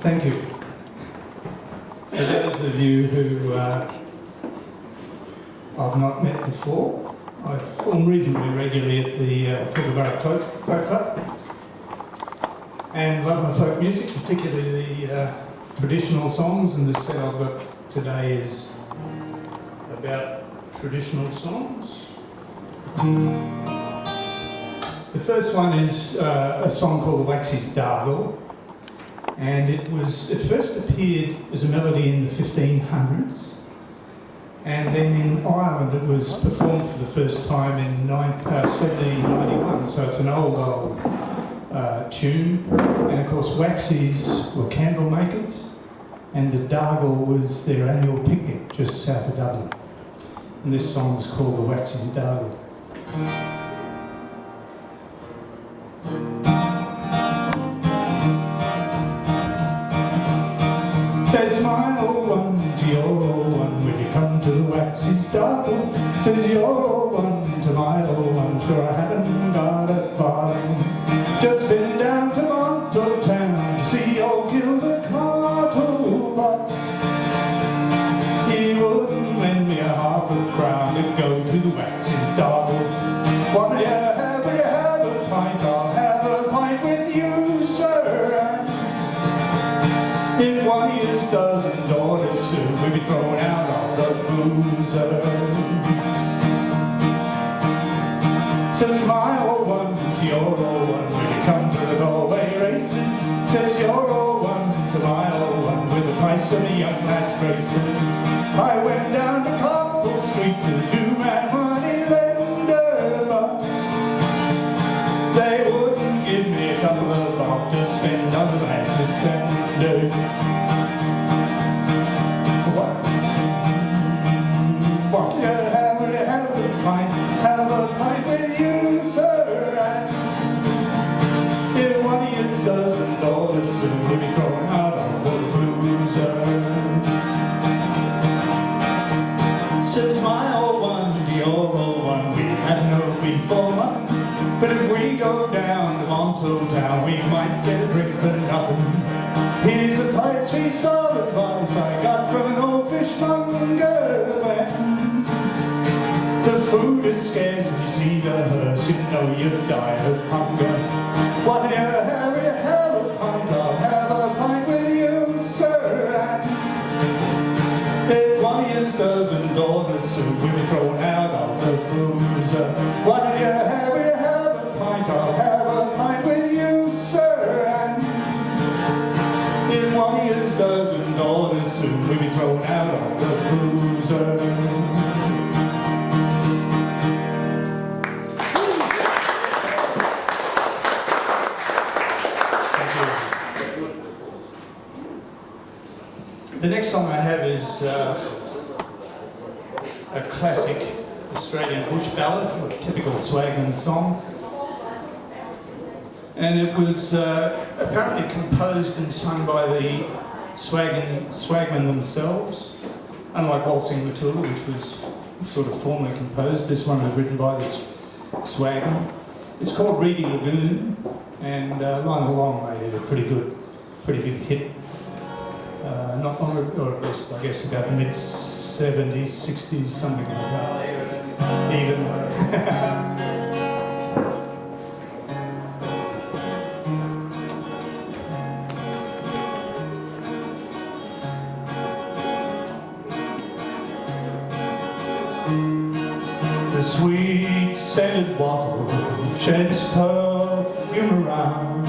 Thank you. For those of you who I've not met before, I perform reasonably regularly at the Kookaburra Folk Club and love my folk music, particularly the traditional songs, and the set I've got today is about traditional songs. The first one is a song called The Waxy's Dargle, and it first appeared as a melody in the 1500s, and then in Ireland it was performed for the first time in 1791, so it's an old tune. And of course Waxys were candle makers, and the Dargle was their annual picnic just south of Dublin. And this song is called The Waxy's Dargle. Says my old one to your old one, when you come to the Waxy's Dargle. Says your old one to my old one, sure I haven't got a farthing. Just been down to Monaghan town to see old Gilbert Cartle. He wouldn't lend me a half a crown to go to the Waxy's Dargle. What do you have? Will you have a pint? I'll have a pint with you, sir. If one of you doesn't order soon, we'll be thrown out on the boozer. Says my old one to your old one, when you come to the Galway races. Says your old one to my old one, with the price of the young lad's braces. I went down to Copple Street to the two-man money lender, but they wouldn't give me a couple of bob to spend on the lads with tender. What you have, will you have a pint? Have a pint with you, sir. And if one of you doesn't order soon, we'll be thrown out on the boozer. Says my old one to your old one, we had no beef for mutton, but if we go down to Monaghan town, we might get a drink for nothing. Here's a pint sweet solid advice I got from an old fishmonger. The food is scarce and you see the hearse, you know you've died of hunger. What do you have? Will you have a pint? I'll have a pint with you, sir. If one of you doesn't order soon, we'll be thrown out on the boozer. What do you have? Will you have a pint? I'll have a pint with you, sir. If one of you doesn't order soon, we'll be thrown out on the boozer. The next song I have is a classic Australian bush ballad, a typical swagman song. And it was apparently composed and sung by the swagmen themselves. Unlike Waltzing Matilda, which was sort of formally composed, this one was written by the swagmen. It's called Reedy Lagoon, and Line Along made it a pretty big hit. Not long ago, or at least I guess about the mid-70s, 60s, something like that. Even. The sweet scented wattle sheds perfume around,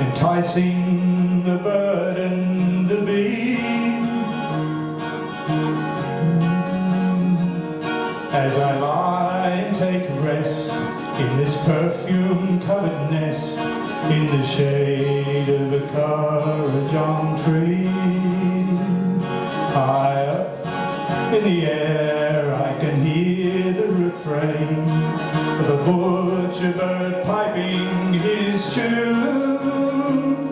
enticing the bird and the bee. As I lie and take rest in this perfume-covered nest, in the shade of a currajong tree, high up in the air I can hear the refrain of a butcher bird piping his tune.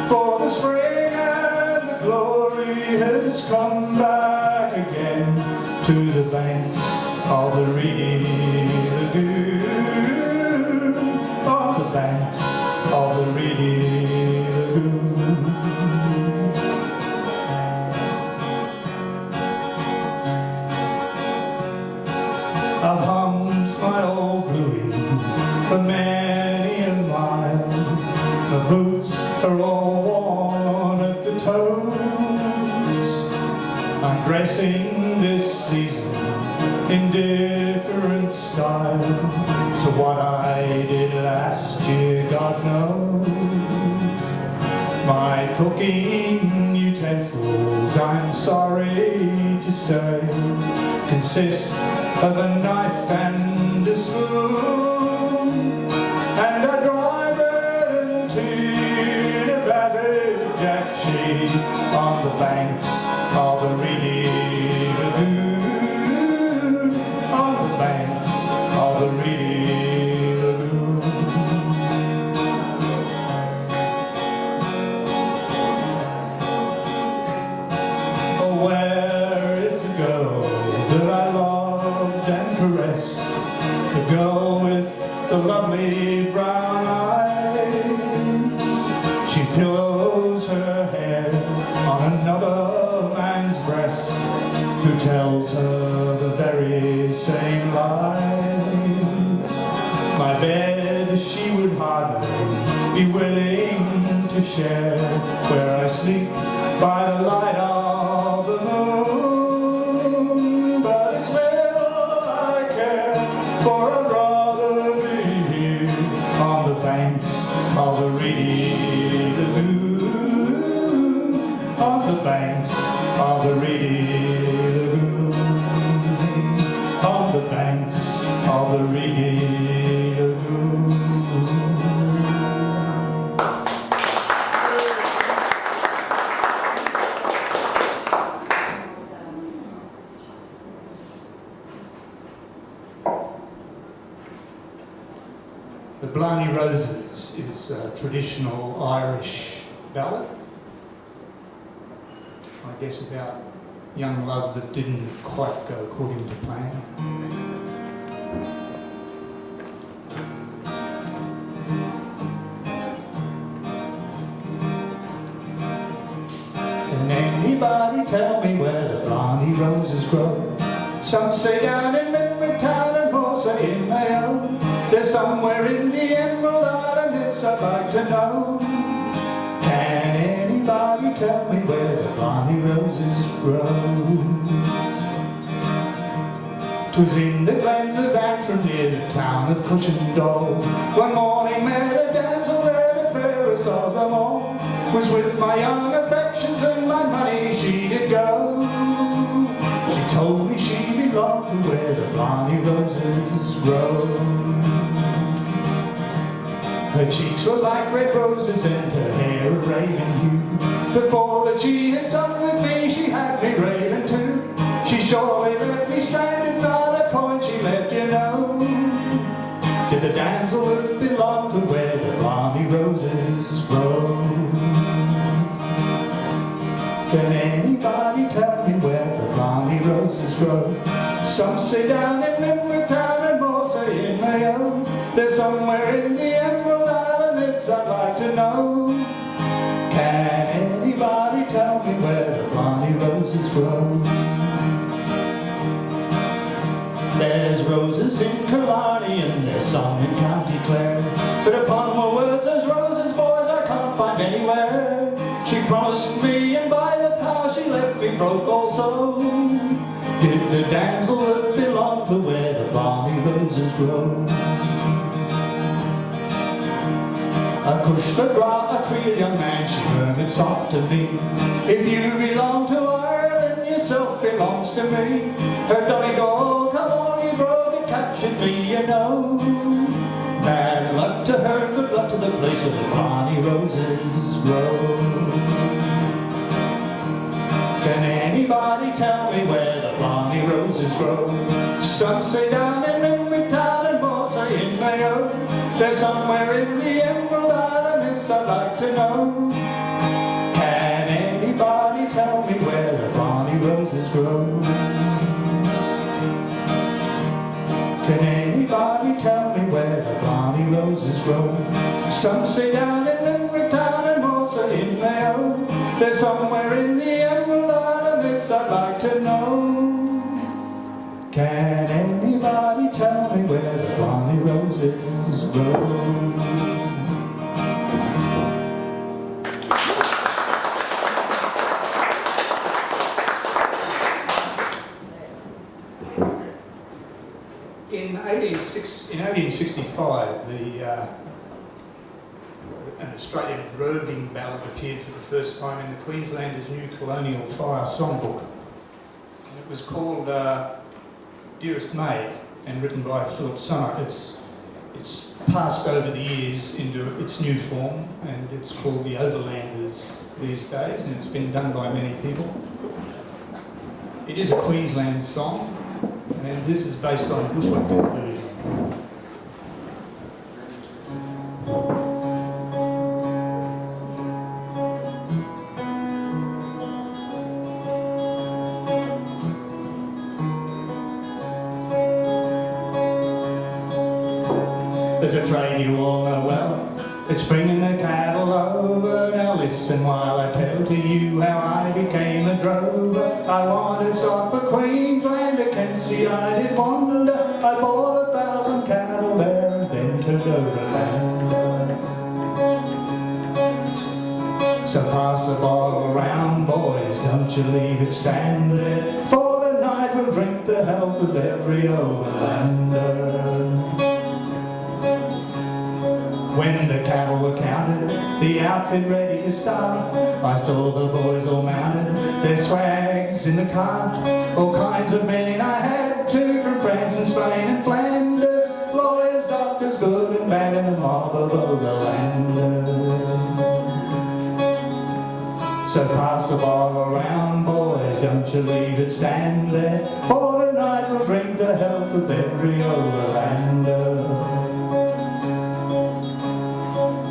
For the spring and the glory has come back again to the banks of the Reedy Lagoon, of the banks of the Reedy Lagoon. The boots are all worn at the toes. I'm dressing this season in different style to what I did last year, God knows. My cooking utensils, I'm sorry to say, consist of a knife and a spoon, and I dry bread and tea in a battered jack sheet on the banks of a reedy lagoon, on the banks of a reedy lagoon. Oh, where is the girl that I loved and caressed, the girl with the lovely brown eyes? She pillows her head on another man's breast, who tells her the very same lies. My bed she would hardly be willing to share, where I sleep by the light of the moon. But it's little I care, for I'd rather be here on the banks of the reedy lagoon, on the banks of the reedy lagoon, on the banks of the reedy lagoon. The Blarney Roses is a traditional Irish ballad, I guess about young love that didn't quite go according to plan. Can anybody tell me where the Blarney Roses grow? Some say down in Limerick town and more say in Mayo. They're somewhere in the Emerald Isle, and this I'd like to know. Can anybody tell me where the Blarney Roses grow? 'Twas in the glens of Antrim near the town of Cushendall. One morning met a damsel there, the fairest of them all. Was with my young affections and my money she did go. She told me she belonged to where the Blarney Roses grow. Her cheeks were like red roses and her hair a raven hue. Before that she had done with me, she had me raving too. She surely left me stranded, not a coin she left, you know. Did the damsel that belonged to where the Blarney Roses grow? Can anybody tell me where the Blarney Roses grow? Some say down in Limerick town and more say in Mayo. They're somewhere in the Emerald Isle, and this I'd like to know. Can anybody tell me where the Blarney Roses grow? There's roses in Killarney and there's some in County Clare, but upon my words there's roses, boys, I can't find anywhere. She promised me, and by the power she left me broke also. Did the damsel that belonged to where the Blarney Roses grow? A Kookaburra, a Creole young man, she murmured soft to me, if you belong to her, then yourself belongs to me. Her Donegal, come on, you broke and captured me, you know. Bad luck to her, good luck to the place where the Blarney Roses grow. Can anybody tell me where the Blarney Roses grow? Some say down in Limerick town and more say in Mayo. They're somewhere in the Emerald Isle, and this I'd like to know. Can anybody tell me where the Blarney Roses grow? Can anybody tell me where the Blarney Roses grow? Some say down in Limerick town and more say in Mayo. They're somewhere in the Emerald Isle, and this I'd like to know. Can anybody tell me where the Blarney Roses grow? in 1865, an Australian droving ballad appeared for the first time in the Queenslanders' New Colonial Fire Songbook. And it was called Dearest Maid and written by Philip Summer. It's passed over the years into its new form, and it's called The Overlanders these days, and it's been done by many people. It is a Queensland song, and this is based on a bushwhacker version. There's a train you all know well, it's bringing the cattle over. Now listen while I tell to you how I became a drover. I wanted stock for Queensland, I can see I did wonder. I bought 1,000 cattle there and then took overland. So pass the bottle round, boys, don't you leave it stand there. For tonight we'll drink the health of every overlander. When the cattle were counted, the outfit ready to start, I saw the boys all mounted, their swags in the cart. All kinds of men I had too, from France and Spain and Flanders, lawyers, doctors, good and bad, and the mob of overlanders. So pass the bottle around, boys, don't you leave it stand there. For tonight we'll drink the health of every overlander.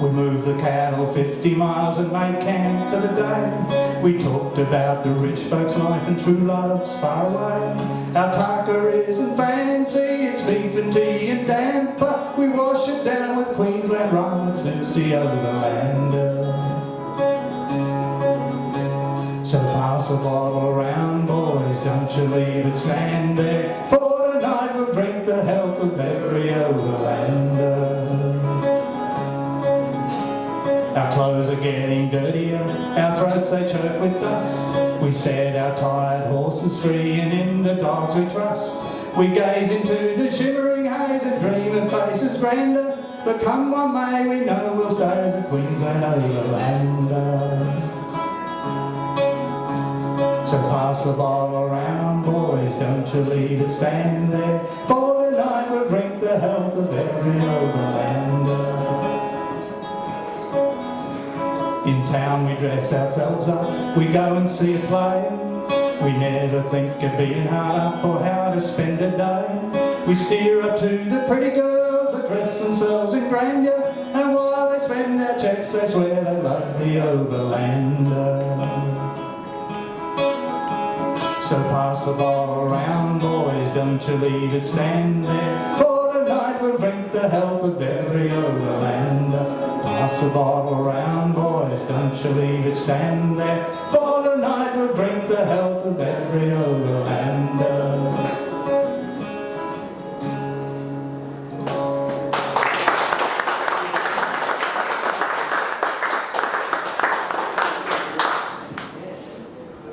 We moved the cattle 50 miles and made camp for the day. We talked about the rich folks' life and true love's far away. Our tucker isn't fancy, it's beef and tea and damper. We wash it down with Queensland rum and Susie Overlander. So pass the bottle around, boys, don't you leave it stand there. For tonight we'll drink the health of every overlander. Our clothes are getting dirtier, our throats they choke with dust. We set our tired horses free and in the dogs we trust. We gaze into the shimmering haze and dream of places grander. But come what may, we know we'll stay as a Queensland overlander. So pass the bottle around, boys, don't you leave it stand there. For tonight we'll drink the health of every overlander. In town we dress ourselves up, we go and see a play. We never think of being hard up or how to spend a day. We steer up to the pretty girls that dress themselves in grandeur, and while they spend their checks they swear they love the overlander. So pass the bottle around, boys, don't you leave it stand there. For tonight we'll drink the health of every overlander. Pass the bottle around, boys, don't you leave it stand there. For tonight we'll drink the health of every overlander.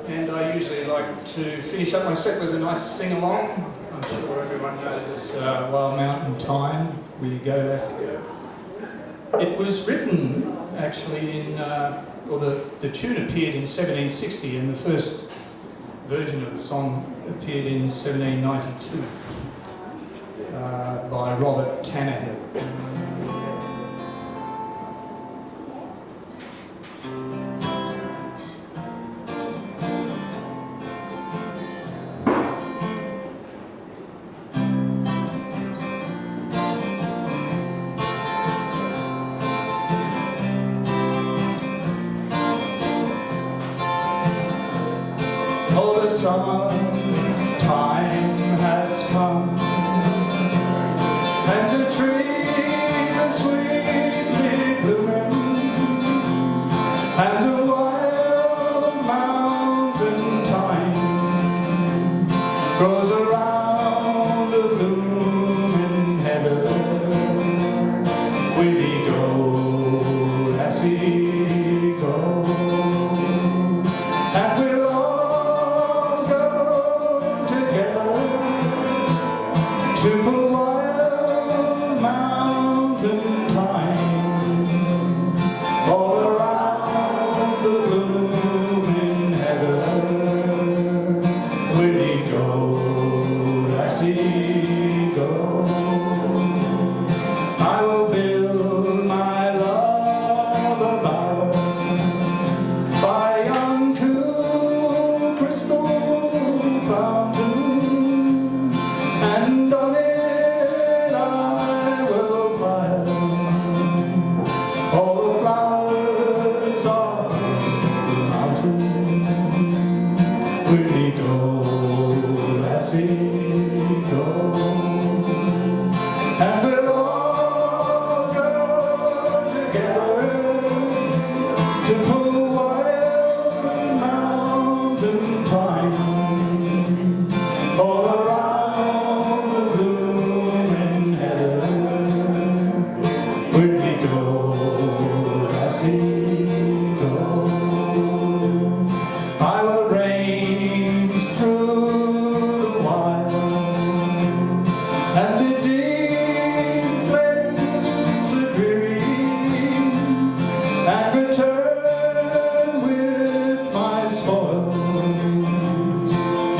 And I usually like to finish up my set with a nice sing-along. I'm sure everyone knows Wild Mountain Time, We Go Lassie. It was written actually in, the tune appeared in 1760 and the first version of the song appeared in 1792 by Robert Tannehill. Oh, the summer time has come, and the trees are sweetly blooming, and the wild mountain thyme grows around the blooming heather. Will ye go, lassie, go, and we'll to the wild lassie go. I will range through the wild, and the dim glens are dreary, and return with my spoils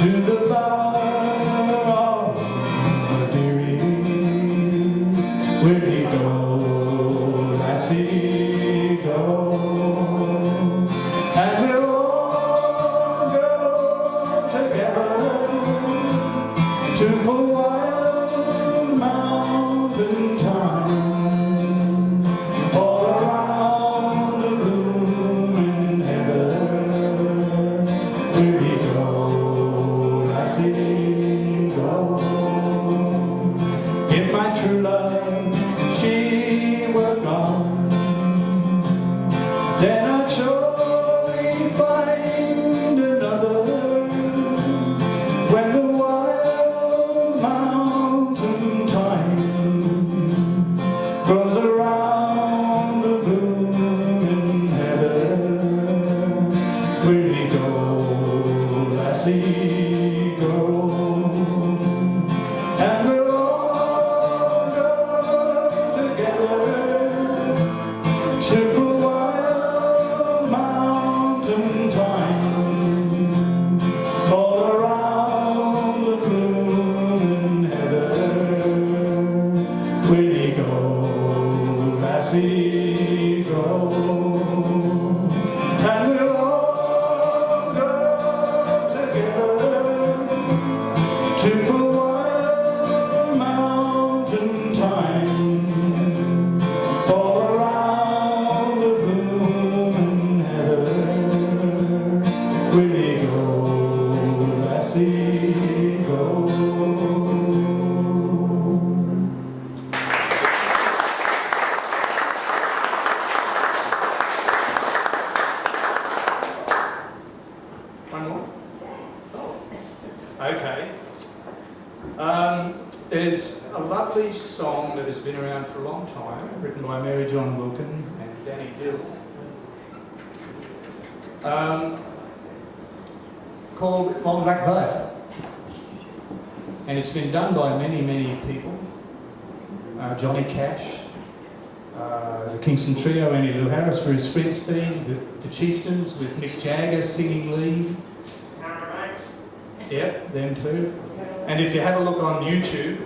to the bower of the dearie. Where do you go, lassie, go? And we'll all go together to pull wild mountain thyme all around the blooming heather. Where do you go, lassie, go? If my true love, she were gone, then I'd surely find another. When the wild mountain thyme grows around the blooming heather. Where do you go, lassie, go? And we'll all go together to pull wild mountain thyme all around the blooming heather. Where do you go, lassie, go? And we'll all go together to pull wild mountain thyme all around the blooming heather. Where do you go, lassie, go? One more? Okay. There's a lovely song that has been around for a long time, written by Mary John Wilkin and Danny Dill, called Long Black Veil. And it's been done by many, many people. Johnny Cash, the Kingston Trio, Annie Lou Harris, Bruce Springsteen, the Chieftains with Mick Jagger singing lead. Yeah, them too. And if you have a look on YouTube,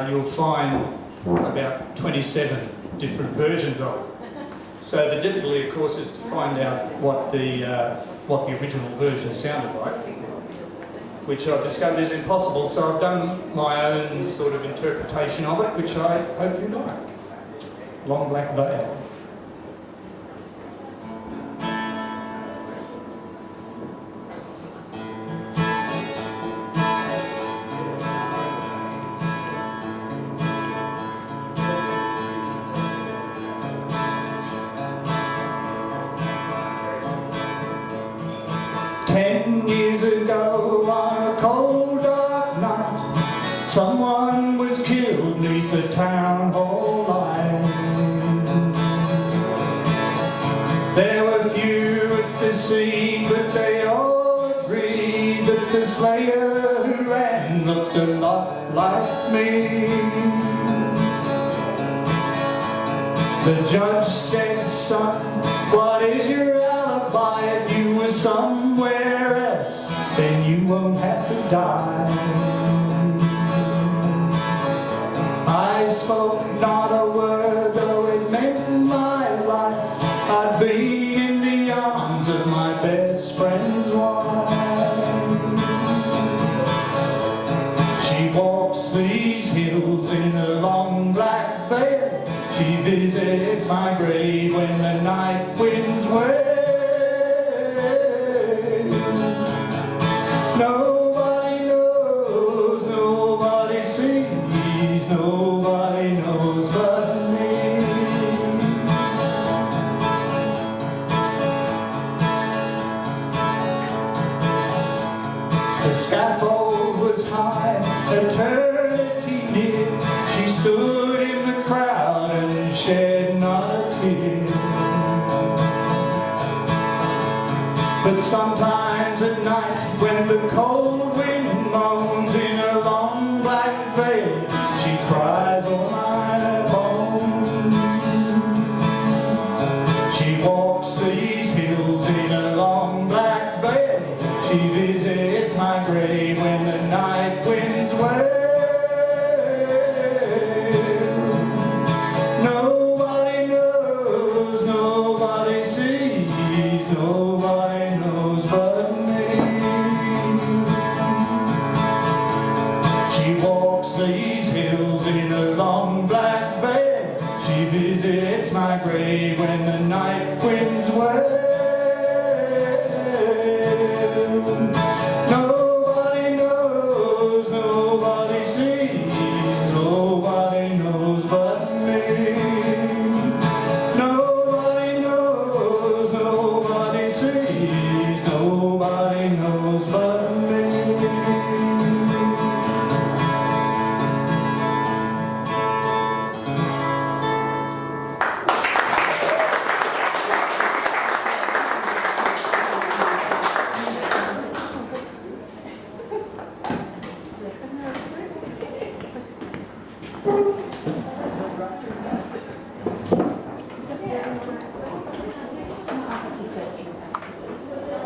you'll find about 27 different versions of it. So the difficulty, of course, is to find out what the original version sounded like, which I've discovered is impossible. So I've done my own sort of interpretation of it, which I hope you like. Long Black Veil. Years ago on a cold dark night, someone was killed neath the town hall line. There were few at the scene, but they all agreed that the slayer who ran looked a lot like me. The judge said, son, what is your alibi? If you were somewhere else, then you won't have to die. I spoke not a word, though it meant my life. I'd been in the arms of my best friend's wife. She walks these hills in a long black veil. She visits my grave when the night winds wail. Nobody knows, nobody sees, nobody knows but me. The scaffold was high, eternity near. She stood in the crowd and shed not a tear. But sometimes at night, when the cold wind moans in a long black veil, she cries all night alone. She walks these hills in a long black veil. She visits my grave when the night winds wail. Nobody knows, nobody sees, nobody knows but me. She walks these hills in a long black veil. She visits my grave when the night winds wail. Nobody knows, nobody sees, nobody knows but me. Nobody knows, nobody sees, nobody knows but me.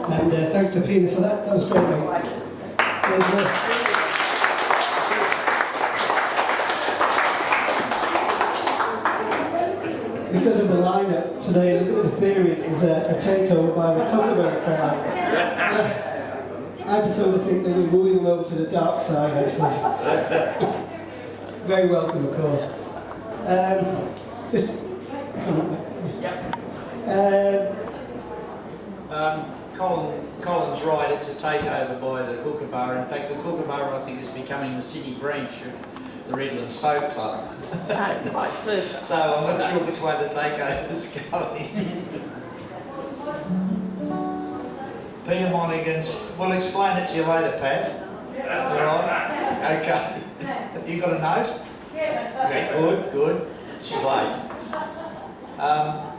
And thanks to Pina for that. That was great, mate. Because of the lineup today, there's a bit of a theory it was a takeover by the Kookaburra crowd. I prefer to think that we're moving them over to the dark side, actually. Very welcome, of course. Just come on. Colin's right, it's a takeover by the Kookaburra. In fact, the Kookaburra, I think, is becoming the city branch of the Redlands Folk Club. Quite super. So I'm not sure which way the takeover's going. Peter Monaghan's, we'll explain it to you later, Pat. All right? Okay. You got a note? Okay, good. She's late.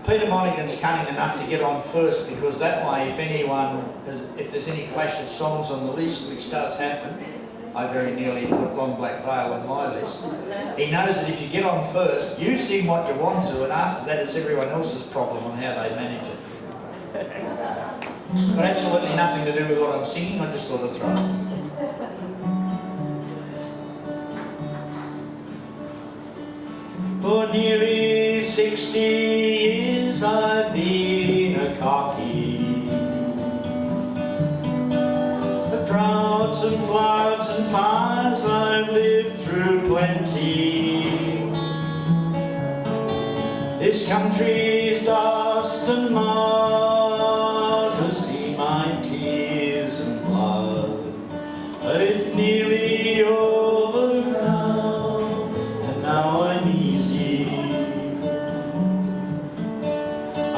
Peter Monaghan's cunning enough to get on first, because that way, if there's any clash of songs on the list, which does happen, I very nearly put Long Black Veil on my list. He knows that if you get on first, you sing what you want to, and after that it's everyone else's problem on how they manage it. Got absolutely nothing to do with what I'm singing, I just thought I'd throw it. For nearly 60 years I've been a cocky. Of droughts and floods and fires I've lived through plenty. This country's dust and mud has seen my tears and blood, but it's nearly over now, and now I'm easy.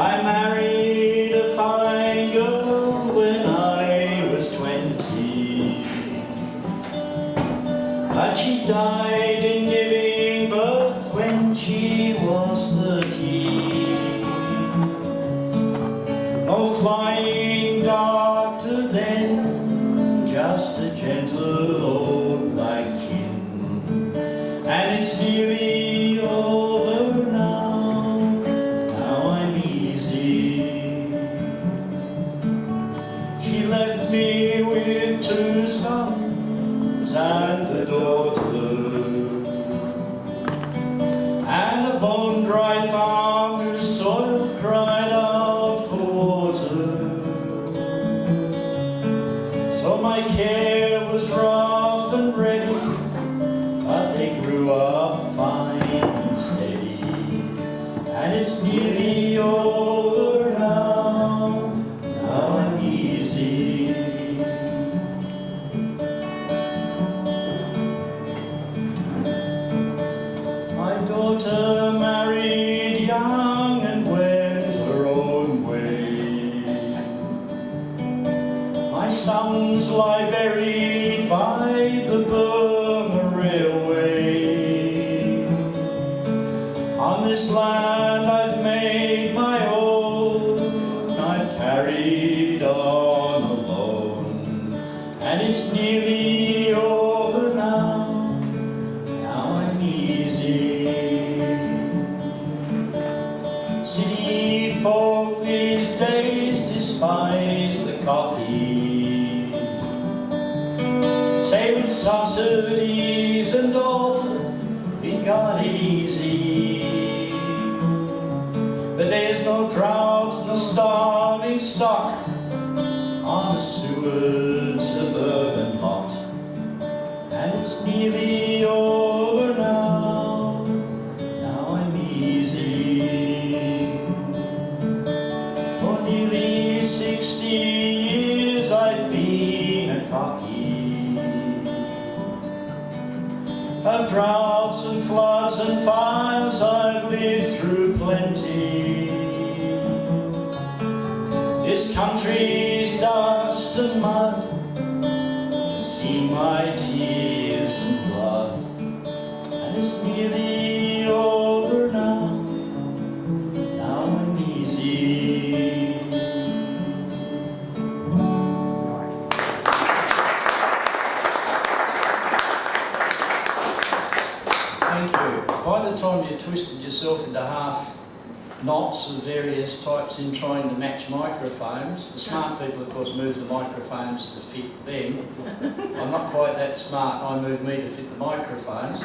I married a fine girl when I was 20, but she died in giving birth when she was 30. No flying doctor then, just a gentle old black gin, and it's nearly over now, now I'm easy. She left me with 2 sons and a daughter, and a bone-dry farm whose soil cried out for water. So my care was rough and ready, but they grew up fine and steady, and it's nearly over now, now I'm easy. My daughter married young and went her own way. My sons lie buried by the Burma Railway. On this land I've made my own, despise the cocky. Say with subsidies and all, we got it easy. But there's no drought, no starving stock on a Seward suburban lot. And it's nearly over now, now I'm easy. For nearly 60 years I've been a cocky. Of droughts and floods and fires I've lived through plenty. This country's dust and mud has seen my tears and blood, and it's nearly over now, now I'm easy. Thank you. By the time you twisted yourself into half knots of various types in trying to match microphones, the smart people of course move the microphones to fit them. I'm not quite that smart, I move me to fit the microphones.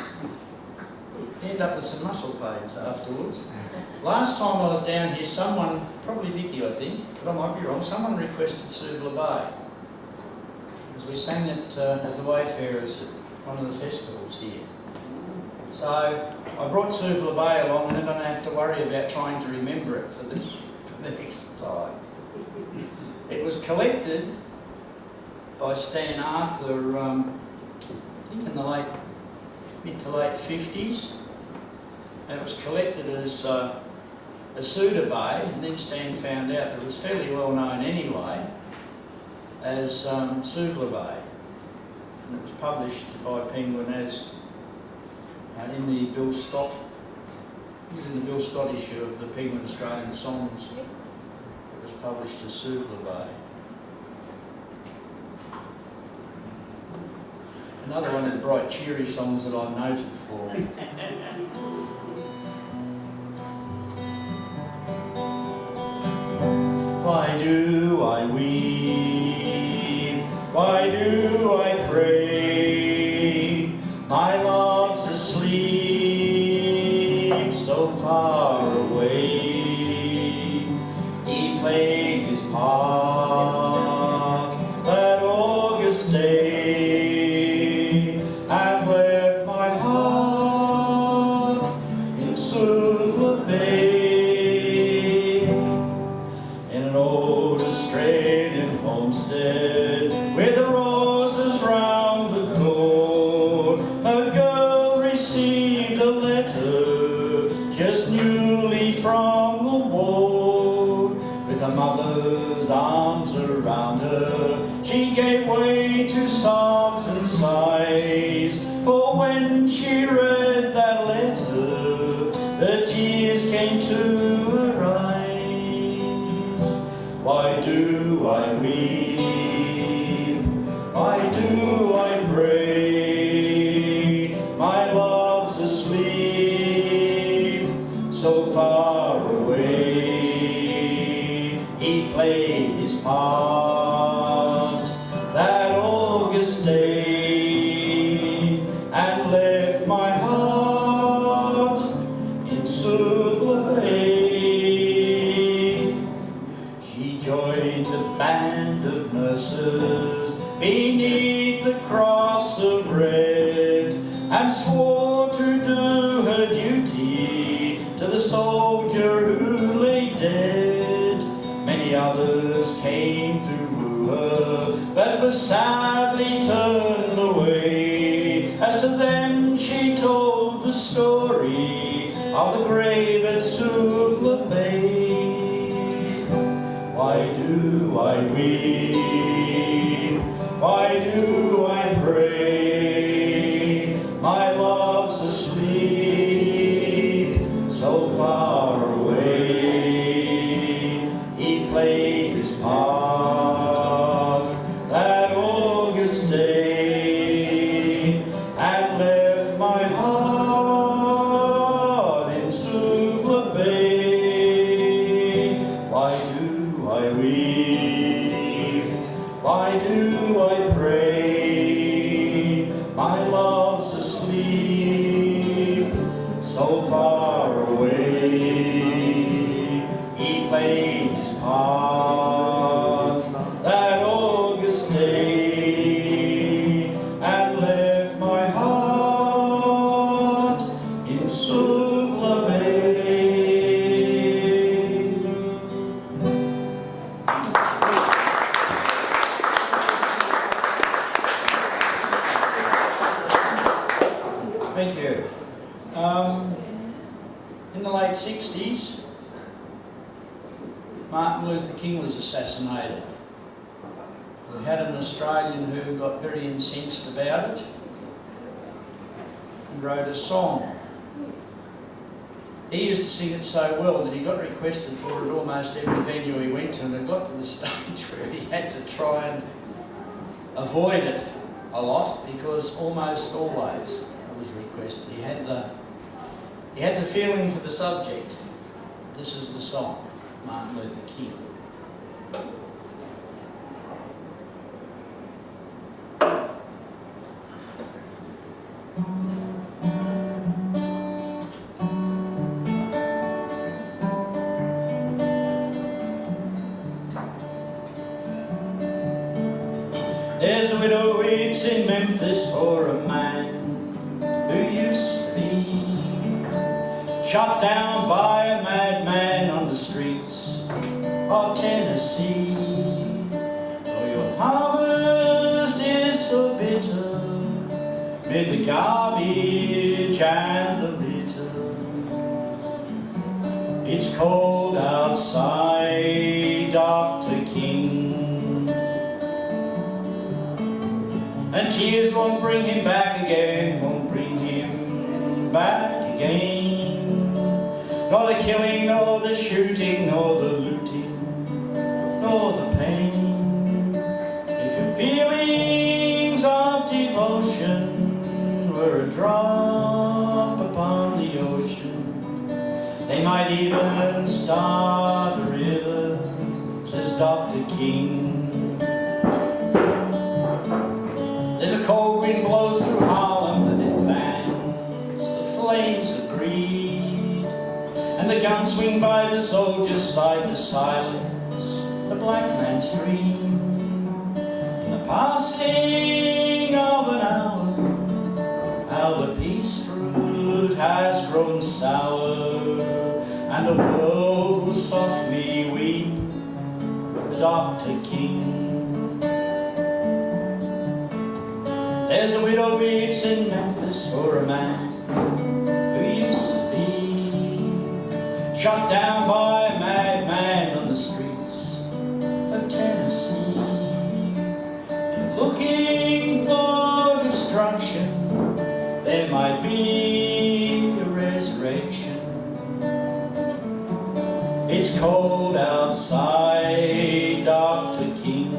You end up with some muscle pains afterwards. Last time I was down here, someone, probably Vicky I think, but I might be wrong, someone requested Suvla Bay. Because we sang it as the Wayfarers at one of the festivals here. So I brought Suvla Bay along and then I don't have to worry about trying to remember it for the next time. It was collected by Stan Arthur, I think in the mid to late 50s. And it was collected as Suda Bay, and then Stan found out that it was fairly well known anyway as Suvla Bay. And it was published by Penguin as in the Bill Scott issue of the Penguin Australian Songs. It was published as Suvla Bay. Another one of the bright, cheery songs that I'm noted for. Why do I weep? Why do I pray? My love's asleep so far away. He played his part that August day and left my heart in Suvla Bay, in an old Australian homestead with the roses round the door. A girl received a letter just newly from the war. With her mother's arms around her, she gave way to sobs and sighs. For when she read that letter, the tears came to her eyes. Why do I weep? Why do I pray? My love's asleep so far away. He played his part that August day and left my heart in Suvla Bay. She joined the band of nurses beneath the cross of red and swore to do her duty to the soldier who lay dead. Many others came to woo her, but was sadly turned away. As to them she told the story of the grave at Suvla Bay. Why do I weep? Why do I pray? My love's asleep so far away. He played his part that August day and left my heart in Suvla Bay. Why do I I weep? Why do I pray? My love's asleep, so far away. He played his part that August day and left my heart in Suvla Bay. Thank you. In the late 60s, Martin Luther King was assassinated. We had an Australian who got very incensed about it and wrote a song. He used to sing it so well that he got requested for it almost every venue he went to, and it got to the stage where he had to try and avoid it a lot, because almost always it was requested. He had the feeling for the subject. This is the song, Martin Luther King. There's a widow weeps in Memphis for a man who used to be shot down by a madman on the streets of Tennessee. Oh, your harvest is so bitter, mid the garbage and the litter. It's cold outside, Dr. King, and tears won't bring him back again, won't bring him back again. Nor the killing, nor the shooting, nor the looting, nor the pain. If your feelings of devotion were a drop upon the ocean, they might even start a river, says Dr. King. There's a cold wind blows through Harlem and it fans the flames of greed, and the guns swing by the soldiers' side to silence the black man's dream. In the passing of an hour, how the peace fruit has grown sour, and the world will softly weep for Dr. King. There's a widow weeps in Memphis for a man who used to be shot down by a madman on the streets of Tennessee. If you're looking for destruction, there might be a resurrection. It's cold outside, Dr. King.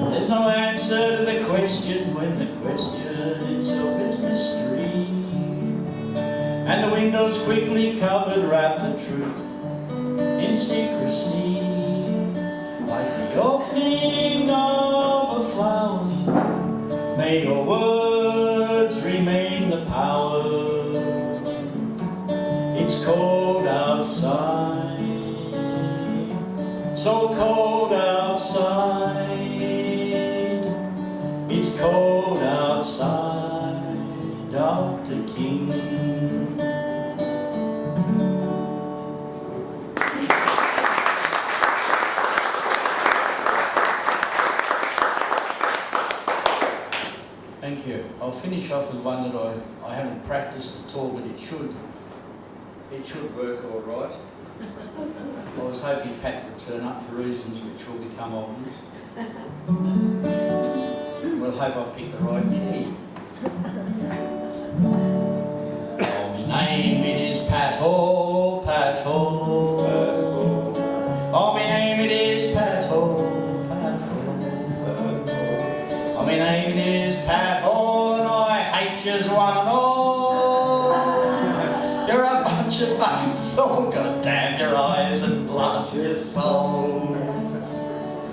There's no answer to the question when the question itself is mystery, and the windows quickly covered wrap the truth in secrecy, like the opening of a flower. May your words remain the power. It's cold outside, so cold outside. It's cold outside, Dr. King. Thank you. I'll finish off with one that I haven't practiced at all, but it should work all right. I was hoping Pat would turn up for reasons which will become obvious. We'll hope I've picked the right key. Oh, my name it is Pat Ho, Pat Ho. Oh, my name it is Pat Ho, Pat Ho. Oh, my name it is Pat Ho, and I hate yous one and all. You're a bunch of buggers, oh goddamn. damn your eyes and blast your souls.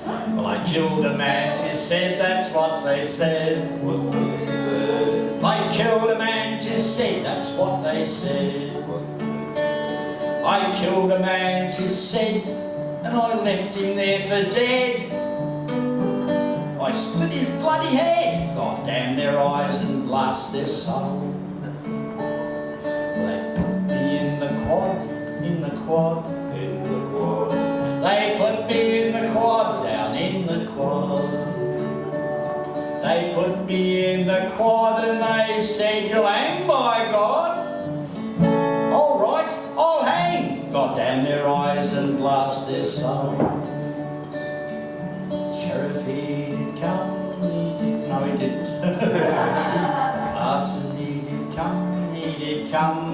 Well, I killed a man, 'tis said, that's what they said. I killed a man, 'tis said, that's what they said. I killed a man, 'tis said, and I left him there for dead. I split his bloody head, God damn their eyes and blast their soul. They put me in the quad, in the quad. They put me in the quad, down in the quad. They put me in the quad and they said, you'll hang by God. All right, I'll hang. God damn their eyes and blast their soul. Sheriff, he did come, he did, no he didn't. Parson, he did come, he did come.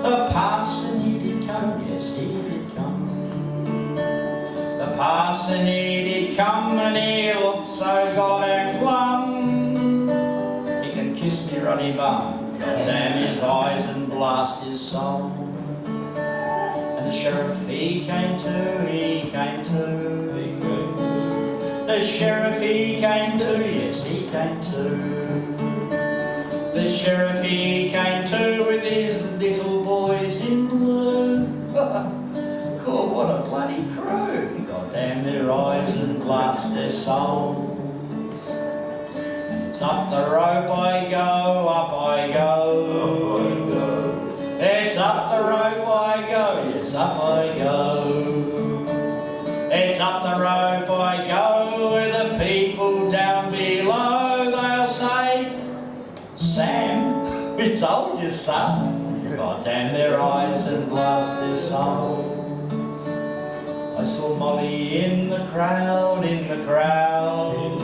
The parson, he did come, yes, he did come. The parson, he did come and he looked so goddamn glum. He can kiss me ruddy bum, damn his eyes and blast his soul. And the sheriff, he came to, he came to. The sheriff, he came to, yes, he came to. The sheriff, he came to with his little boys in blue. Oh, what a bloody crew. God damn their eyes and blast their souls. And it's up the rope I go, up I go. It's up the rope I go, yes, up I go. It's up the rope I go, where the people down below, they'll say, Sam, we told you, son. God damn their eyes and blast their souls. I saw Molly in the crowd, in the crowd.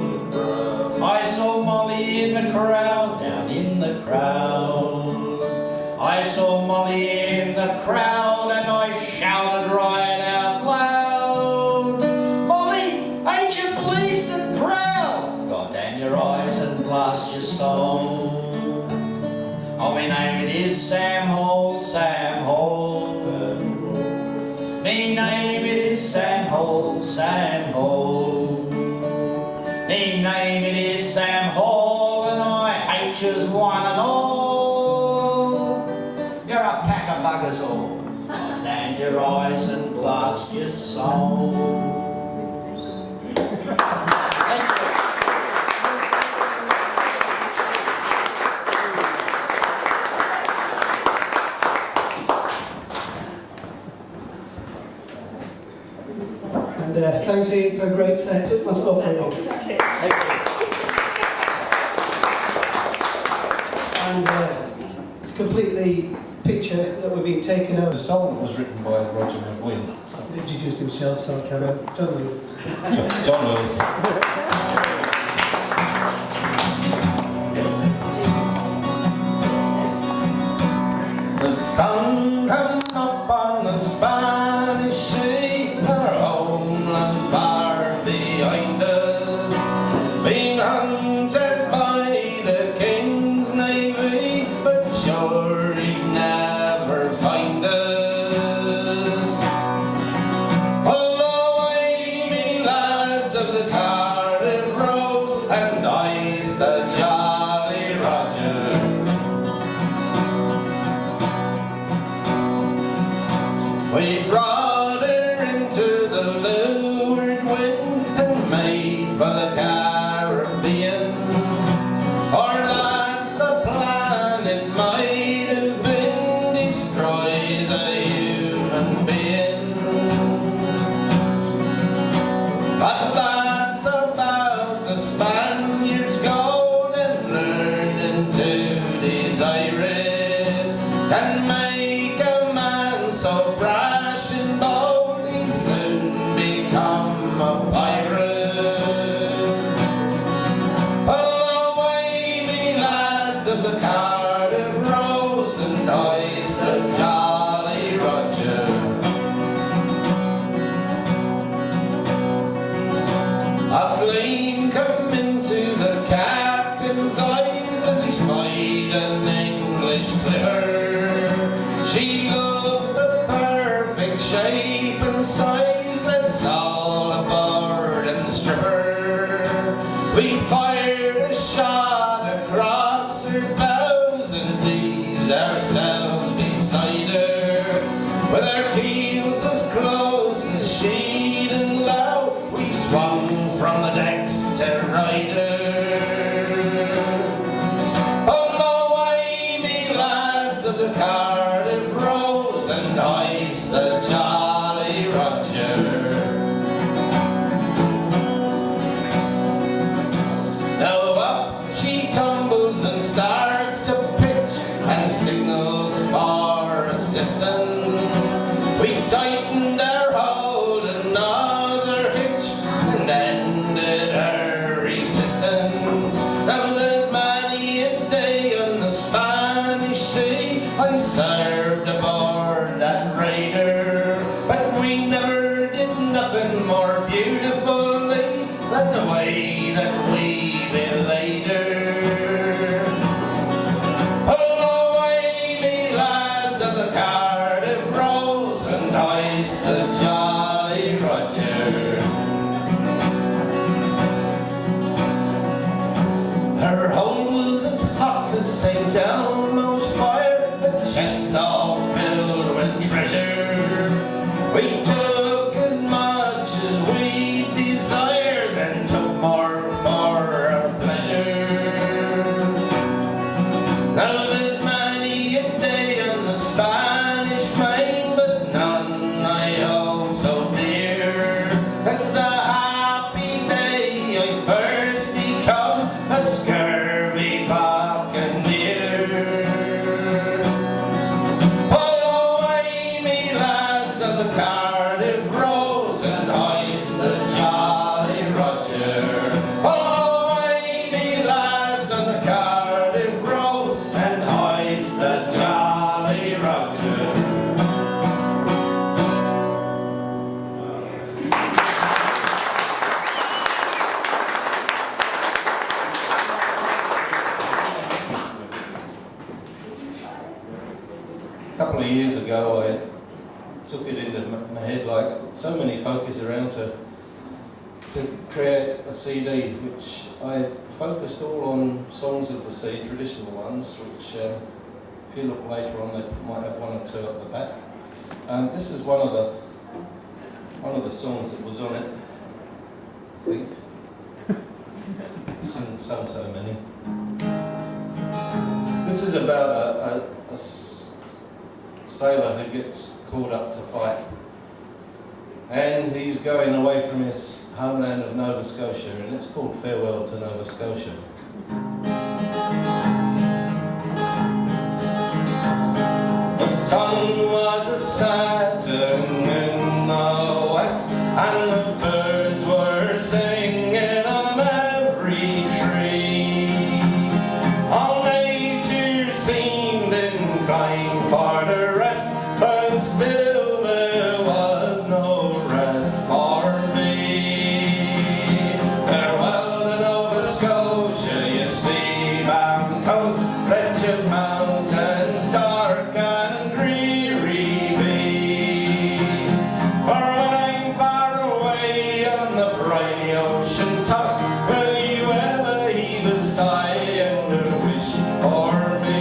I saw Molly in the crowd, down in the crowd. I saw Molly in the crowd and I shouted right out loud, Molly, ain't you pleased and proud? God damn your eyes and blast your soul. Oh, my name it is Sam Hall, Sam Hall. Me name it is Sam Hall, Sam Hall. Me name it is Sam Hall, and I hate yous one and all. You're a pack of buggers all. God damn your eyes and blast your soul. And thanks Ian for a great set. It must go for you. And to complete the picture that we've been taken over. The song was written by Roger McGuinn. He introduced himself, so I carry on. John Lewis. John Lewis. The sun come up on the Spanish sea, our homeland far behind us, being hunted by the King's Navy, but sure he'd never find us. Although I, me lads of the Cardiff Rose, and I's the Jolly Roger. We brought her into the leeward wind and made for the Caribbean. Or that's the plan, it might have been, destroys a human being. But that's about the Spaniards' gold and learning to desire it, and make a man so brash and bold he'll soon become a pirate. Oh, away, me lads of the Cardiff Rose, and I's the Jolly Roger. A flame come into the captain's eyes as he spied an English clipper. She looked the shape and size, let's all aboard and strip her. We fired a shot across her bows and pleased ourselves beside her. With our keels as close as sheet and low, we swung from the decks to ride her. Of the Cardiff Rose and hoist the Jolly Roger. Now up she tumbles and starts to pitch and signals for assistance. We tightened our hold another hitch and ended her resistance. Now there's many a day on the Spanish sea I served aboard that raider, but we never did nothing more beautifully than the way that we belayed her. Pull away, me lads of the Cardiff Rose, and hoist the Jolly Roger. Her hold was as hot as St. Elmo's fire, chest all filled with treasure. We took as much as we desired and took more for our pleasure. Now there's many a day on the Spanish main, but none I hold so dear as the happy day I first become a scurvy buccaneer. Cardiff Rose and hoist the Jolly Roger. Pull away, me lads, on the Cardiff Rose and hoist the Jolly Roger. A couple of years ago, I took it into my head, like so many folk is around, to create a CD which I focused all on songs of the sea, traditional ones, which if you look later on they might have one or two at the back. This is one of the songs that was on it, I think. Sung so many. This is about a sailor who gets called up to fight, and he's going away from his homeland of Nova Scotia, and it's called Farewell to Nova Scotia. The sun was a setting in the west, and the birds were singing on every tree. All nature seemed inclined for the rest, but still there was no rest for me. Farewell to Nova Scotia, you sea-bound coast, wretched mountains, dark and dreary be. For when I'm far away on the briny ocean tossed, will you ever heave a sigh and a wish for me?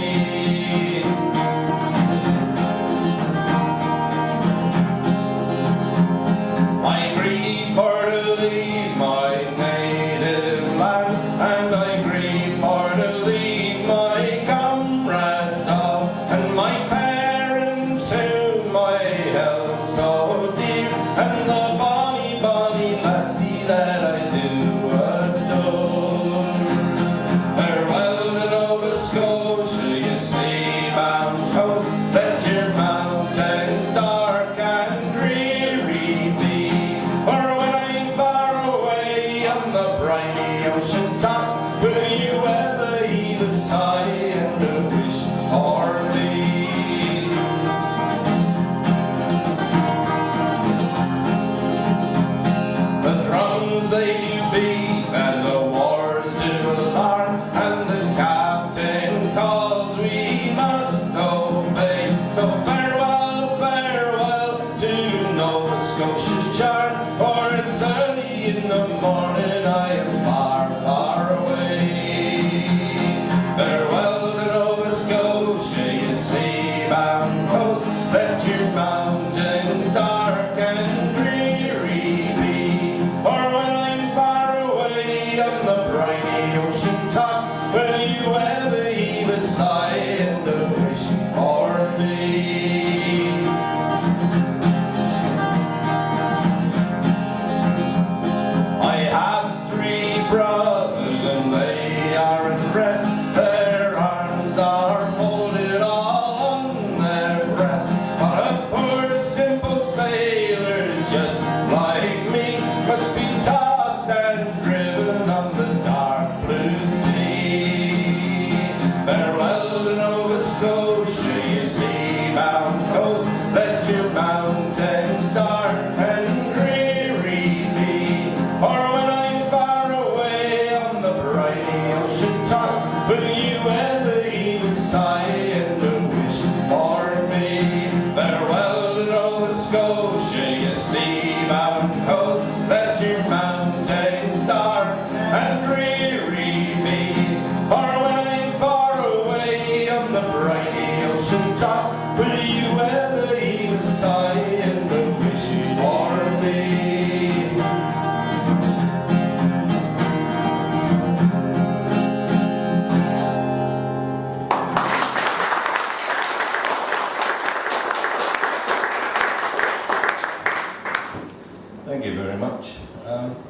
you very much.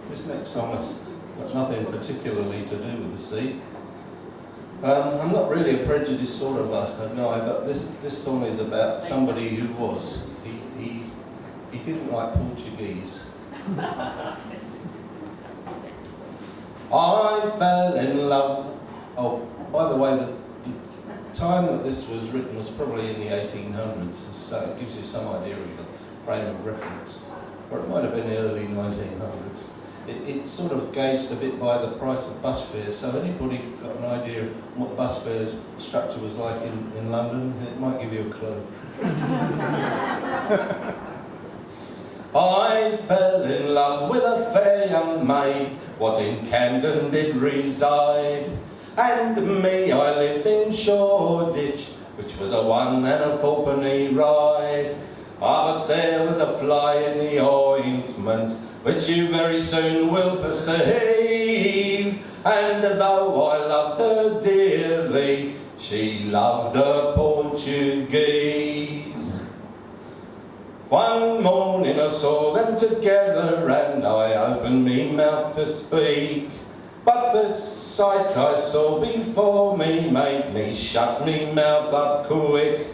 This next song has got nothing particularly to do with the sea. I'm not really a prejudiced sort of a guy, but this song is about somebody who was. He didn't like Portuguese. I fell in love. Oh, by the way, the time that this was written was probably in the 1800s, so it gives you some idea of the frame of reference. Or it might have been the early 1900s. It's sort of gauged a bit by the price of bus fares, so anybody got an idea of what the bus fares structure was like in London, it might give you a clue. I fell in love with a fair young maid, what in Camden did reside. And me, I lived in Shoreditch, which was a 1 and a 4penny ride. Ah, but there was a fly in the ointment, which you very soon will perceive. And though I loved her dearly, she loved a Portuguese. One morning I saw them together, and I opened me mouth to speak. But the sight I saw before me made me shut me mouth up quick.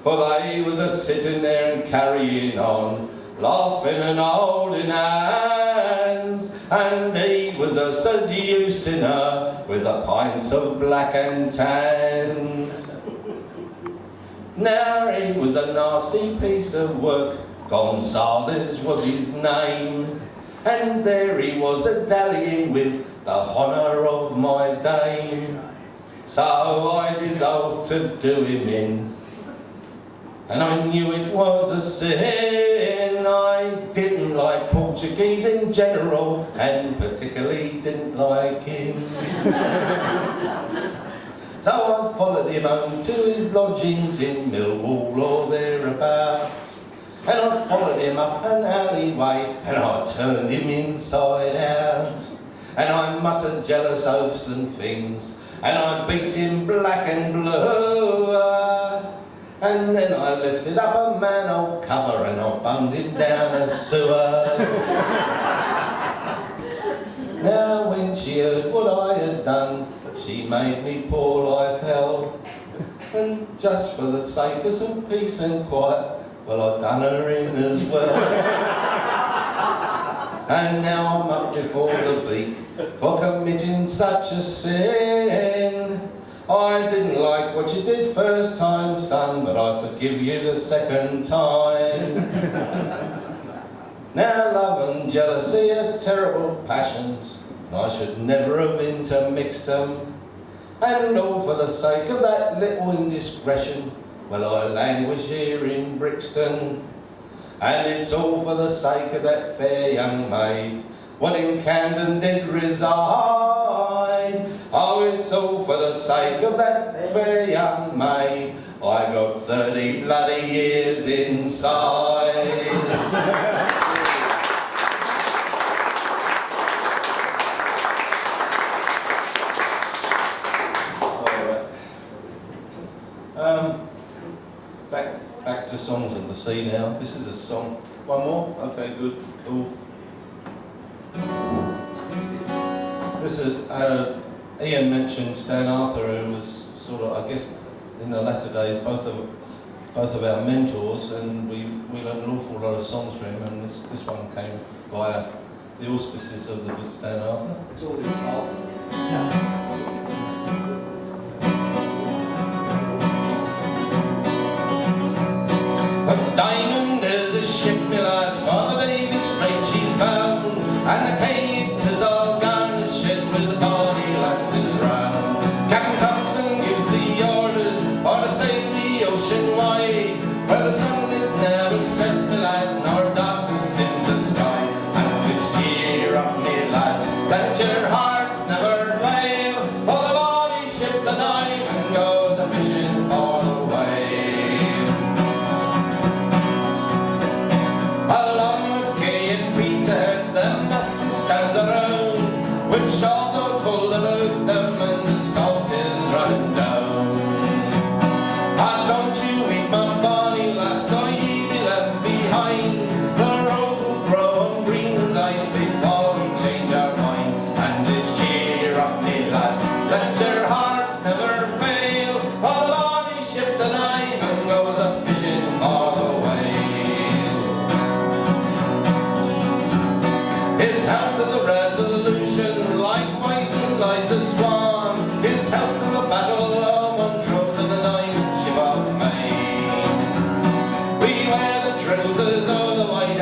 For they was a sitting there and carrying on, laughing and holding hands. And he was a seducing her with a pints of black and tans. Now he was a nasty piece of work, Gonzales was his name. And there he was a-dallying with the honour of my dame. So I resolved to do him in, and I knew it was a sin. I didn't like Portuguese in general, and particularly didn't like him. So I followed him home to his lodgings in Millwall or thereabouts. And I followed him up an alleyway, and I turned him inside out. And I muttered jealous oaths and things, and I beat him black and blue. And then I lifted up a manhole cover and I bunged him down a sewer. Now when she heard what I had done, she made me poor life hell. And just for the sake of some peace and quiet, well, I done her in as well. And now I'm up before the beak for committing such a sin. I didn't like what you did first time, son, but I forgive you the second time. Now love and jealousy are terrible passions, and I should never have intermixed them. And all for the sake of that little indiscretion, well, I languish here in Brixton. And it's all for the sake of that fair young maid, what in Camden did reside. Oh, it's all for the sake of that fair young maid, I got 30 bloody years inside. Back to songs of the sea now. This is a song. One more? Okay, good, cool. This is, Ian mentioned Stan Arthur, who was sort of, I guess, in the latter days, both of our mentors, and we learned an awful lot of songs from him, and this one came via the auspices of the good Stan Arthur. It's all his fault. A diamond is a ship, me lad, for the baby straight she found, and the cater's all garnished with the bonny lasses round. Captain Thompson gives the orders for to sail the ocean wide, where the sun is never sets, me lad, nor darkness dims the sky. And it's cheer up, me lads, that your hearts never fail, for the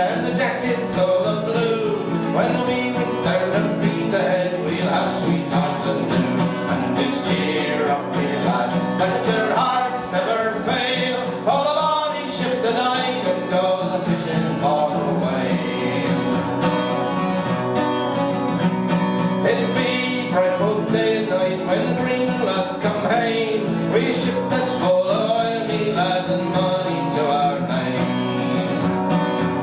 and the jackets all the blue. When we return and beat ahead, we'll have sweethearts and new. And it's cheer up, me lads, let your hearts never fail. All the bonny ship that dive and go the fishing for the whale. It'll be bright both day and night when the green lads come home. We ship that's full of oil, me lads, and money to our name.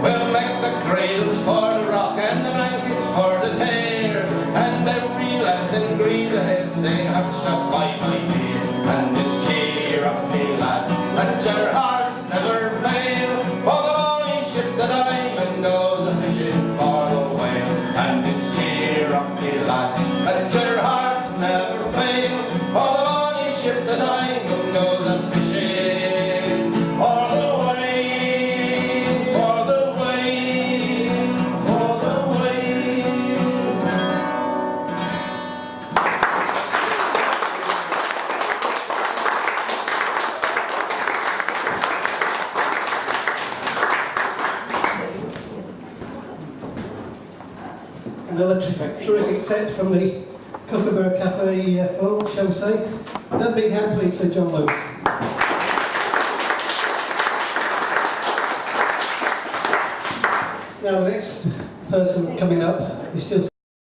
We'll make the cradles for the rock and the blankets for the tear, and every lass in green ahead sing hush not by my dear. And it's cheer up, me lads, let your hearts never fail. For the bonny ship the diamond goes a fishing for the whale. And it's cheer up, me lads, let your hearts never fail. For the bonny ship the diamond goes a fishing for the whale, for the whale, for the whale. Another terrific set from the Kookaburra Cafe folk, shall we say. Another big hand please for John Lewis. Now the next person coming up is still